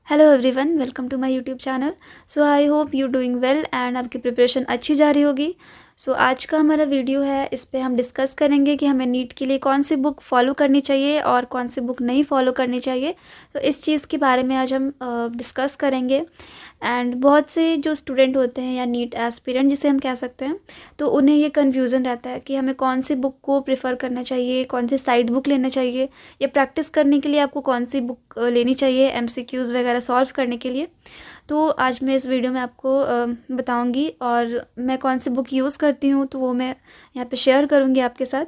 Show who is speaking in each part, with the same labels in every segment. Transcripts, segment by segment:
Speaker 1: Hello everyone, welcome to my YouTube channel. So I hope you doing well and आपकी preparation अच्छी जा रही होगी। सो आज का हमारा वीडियो है, इस पे हम डिस्कस करेंगे कि हमें नीट के लिए कौन सी बुक फॉलो करनी चाहिए और कौन सी बुक नहीं फॉलो करनी चाहिए। तो इस चीज़ के बारे में आज हम डिस्कस करेंगे। एंड बहुत से जो स्टूडेंट होते हैं या नीट एस्पिरेंट जिसे हम कह सकते हैं, तो उन्हें ये कन्फ्यूज़न रहता है कि हमें कौन सी बुक को प्रेफर करना चाहिए, कौन सी साइड बुक लेना चाहिए, या प्रैक्टिस करने के लिए आपको कौन सी बुक लेनी चाहिए एमसीक्यूज़ वगैरह सॉल्व करने के लिए। तो आज मैं इस वीडियो में आपको बताऊंगी और मैं कौन सी बुक यूज़ करती हूँ तो वो मैं यहाँ पे शेयर करूँगी आपके साथ।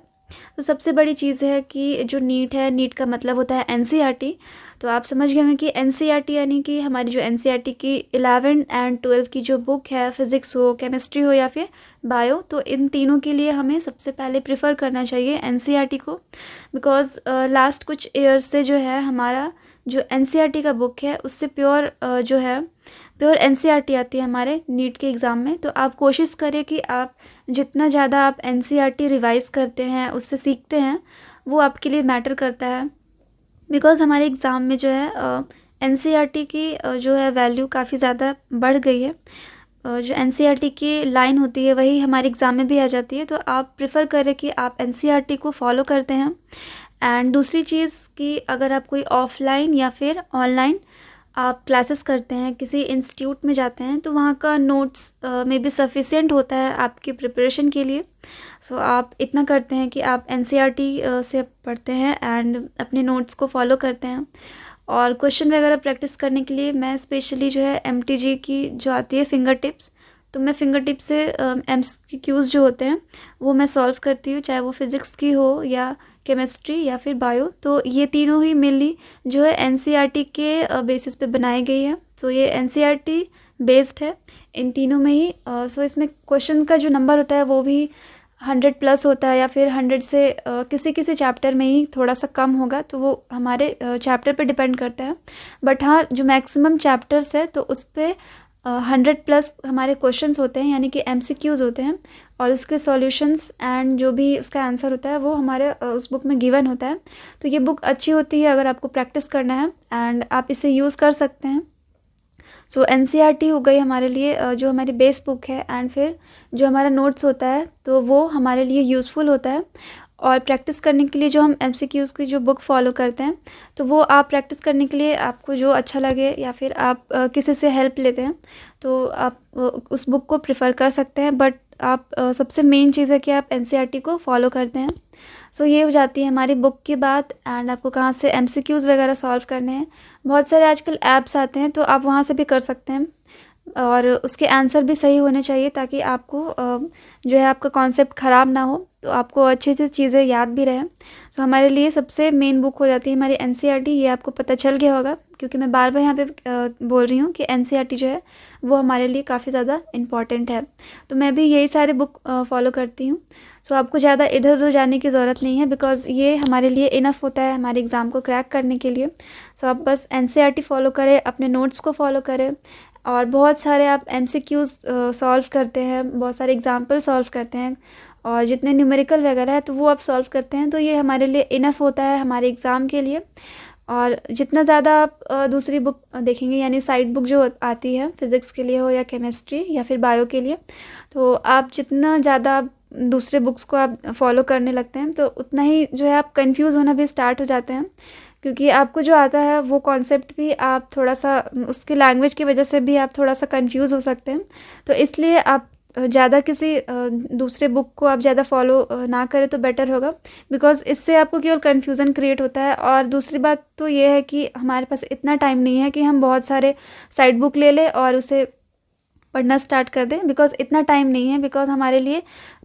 Speaker 1: तो सबसे बड़ी चीज़ है कि जो नीट है, नीट का मतलब होता है एनसीईआरटी। तो आप समझ गए होंगे कि एनसीईआरटी यानी कि हमारी जो एनसीईआरटी की 11 एंड 12 की जो बुक है, फिज़िक्स हो, केमिस्ट्री हो या फिर बायो, तो इन तीनों के लिए हमें सबसे पहले प्रेफर करना चाहिए एनसीईआरटी को। बिकॉज़ लास्ट कुछ ईयर्स से जो है हमारा जो एनसीईआरटी का बुक है उससे प्योर एनसीईआरटी आती है हमारे नीट के एग्ज़ाम में। तो आप कोशिश करें कि आप जितना ज़्यादा आप एनसीईआरटी रिवाइज़ करते हैं, उससे सीखते हैं, वो आपके लिए मैटर करता है। बिकॉज़ हमारे एग्ज़ाम में जो है एनसीईआरटी की जो है वैल्यू काफ़ी ज़्यादा बढ़ गई है। जो एनसीईआरटी की लाइन होती है वही हमारे एग्ज़ाम में भी आ जाती है। तो आप प्रेफर करें कि आप एनसीईआरटी को फॉलो करते हैं। एंड दूसरी चीज़ कि अगर आप कोई ऑफलाइन या फिर ऑनलाइन आप क्लासेस करते हैं, किसी इंस्टीट्यूट में जाते हैं, तो वहाँ का नोट्स में भी सफिशिएंट होता है आपकी प्रिपरेशन के लिए। सो आप इतना करते हैं कि आप एनसीईआरटी से पढ़ते हैं एंड अपने नोट्स को फॉलो करते हैं। और क्वेश्चन वगैरह प्रैक्टिस करने के लिए मैं स्पेशली जो है एमटीजी की जो आती है फिंगर टिप्स, तो मैं फिंगर टिप से एमसीक्यूज़ जो होते हैं वो मैं सॉल्व करती हूँ, चाहे वो फिज़िक्स की हो या केमिस्ट्री या फिर बायो। तो ये तीनों ही मेनली जो है एनसीईआरटी के बेसिस पे बनाई गई है। सो ये एनसीईआरटी बेस्ड है इन तीनों में ही। सो इसमें क्वेश्चन का जो नंबर होता है वो भी 100+ होता है या फिर 100 से किसी किसी चैप्टर में ही थोड़ा सा कम होगा, तो वो हमारे चैप्टर पे डिपेंड करता है। बट हाँ, जो मैक्सिमम चैप्टर्स है तो उस पर 100+ हमारे क्वेश्चंस होते हैं, यानी कि एमसीक्यूज़ होते हैं, और उसके सॉल्यूशंस एंड जो भी उसका आंसर होता है वो हमारे उस बुक में गिवन होता है। तो ये बुक अच्छी होती है अगर आपको प्रैक्टिस करना है एंड आप इसे यूज़ कर सकते हैं। सो एनसीईआरटी हो गई हमारे लिए जो हमारी बेस बुक है, एंड फिर जो हमारा नोट्स होता है तो वो हमारे लिए यूज़फुल होता है। और प्रैक्टिस करने के लिए जो हम एमसीक्यूज़ की जो बुक फॉलो करते हैं, तो वो आप प्रैक्टिस करने के लिए आपको जो अच्छा लगे या फिर आप किसी से हेल्प लेते हैं तो आप उस बुक को प्रेफर कर सकते हैं। बट आप सबसे मेन चीज़ है कि आप एनसीईआरटी को फॉलो करते हैं। सो ये हो जाती है हमारी बुक की बात। एंड आपको कहाँ से एमसीक्यूज़ वगैरह सॉल्व करने हैं, बहुत सारे आजकल ऐप्स आते हैं तो आप वहाँ से भी कर सकते हैं, और उसके आंसर भी सही होने चाहिए ताकि आपको जो है आपका कॉन्सेप्ट ख़राब ना हो, तो आपको अच्छे से चीज़ें याद भी रहें। तो हमारे लिए सबसे मेन बुक हो जाती है हमारी एनसीईआरटी। ये आपको पता चल गया होगा क्योंकि मैं बार बार यहाँ पे बोल रही हूँ कि एनसीईआरटी जो है वो हमारे लिए काफ़ी ज़्यादा इम्पॉर्टेंट है। तो मैं भी यही सारे बुक फॉलो करती हूँ। सो आपको ज़्यादा इधर उधर जाने की ज़रूरत नहीं है, बिकॉज़ ये हमारे लिए इनफ होता है हमारे एग्ज़ाम को क्रैक करने के लिए। सो आप बस एनसीईआरटी फॉलो करें, अपने नोट्स को फॉलो करें, और बहुत सारे आप एमसीक्यूज़ सॉल्व करते हैं, बहुत सारे एग्जाम्पल सॉल्व करते हैं, और जितने न्यूमेरिकल वगैरह है तो वो आप सॉल्व करते हैं। तो ये हमारे लिए इनफ होता है हमारे एग्ज़ाम के लिए। और जितना ज़्यादा आप दूसरी बुक देखेंगे, यानी साइड बुक जो आती है फिज़िक्स के लिए हो या केमिस्ट्री या फिर बायो के लिए, तो आप जितना ज़्यादा दूसरे बुक्स को आप फॉलो करने लगते हैं तो उतना ही जो है आप कंफ्यूज होना भी स्टार्ट हो जाते हैं, क्योंकि आपको जो आता है वो कॉन्सेप्ट भी आप थोड़ा सा उसके लैंग्वेज की वजह से भी आप थोड़ा सा कंफ्यूज हो सकते हैं। तो इसलिए आप ज़्यादा किसी दूसरे बुक को आप ज़्यादा फॉलो ना करें तो बेटर होगा, बिकॉज़ इससे आपको केवल कन्फ्यूज़न क्रिएट होता है। और दूसरी बात तो ये है कि हमारे पास इतना टाइम नहीं है कि हम बहुत सारे साइड बुक ले लें और उसे पढ़ना स्टार्ट कर दें, बिकॉज़ इतना टाइम नहीं है। बिकॉज़ हमारे लिए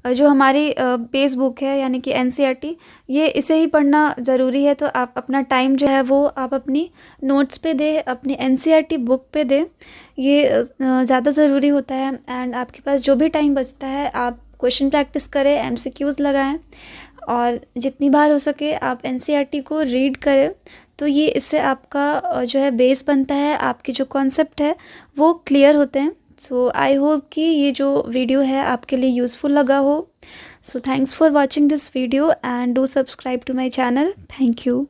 Speaker 1: जो हमारी बेस बुक है यानी कि एनसीईआरटी, ये इसे ही पढ़ना ज़रूरी है। तो आप अपना टाइम जो है वो आप अपनी नोट्स पे दें, अपनी एनसीईआरटी बुक पे दें, ये ज़्यादा ज़रूरी होता है। एंड आपके पास जो भी टाइम बचता है आप क्वेश्चन प्रैक्टिस करें, एमसीक्यूज़ लगाएं, और जितनी बार हो सके आप एनसीईआरटी को रीड करें। तो ये इससे आपका जो है बेस बनता है, आपके जो कॉन्सेप्ट है वो क्लियर होते हैं। सो आई होप कि ये जो वीडियो है आपके लिए यूज़फुल लगा हो। So thanks for watching this video and do subscribe to my channel. Thank you.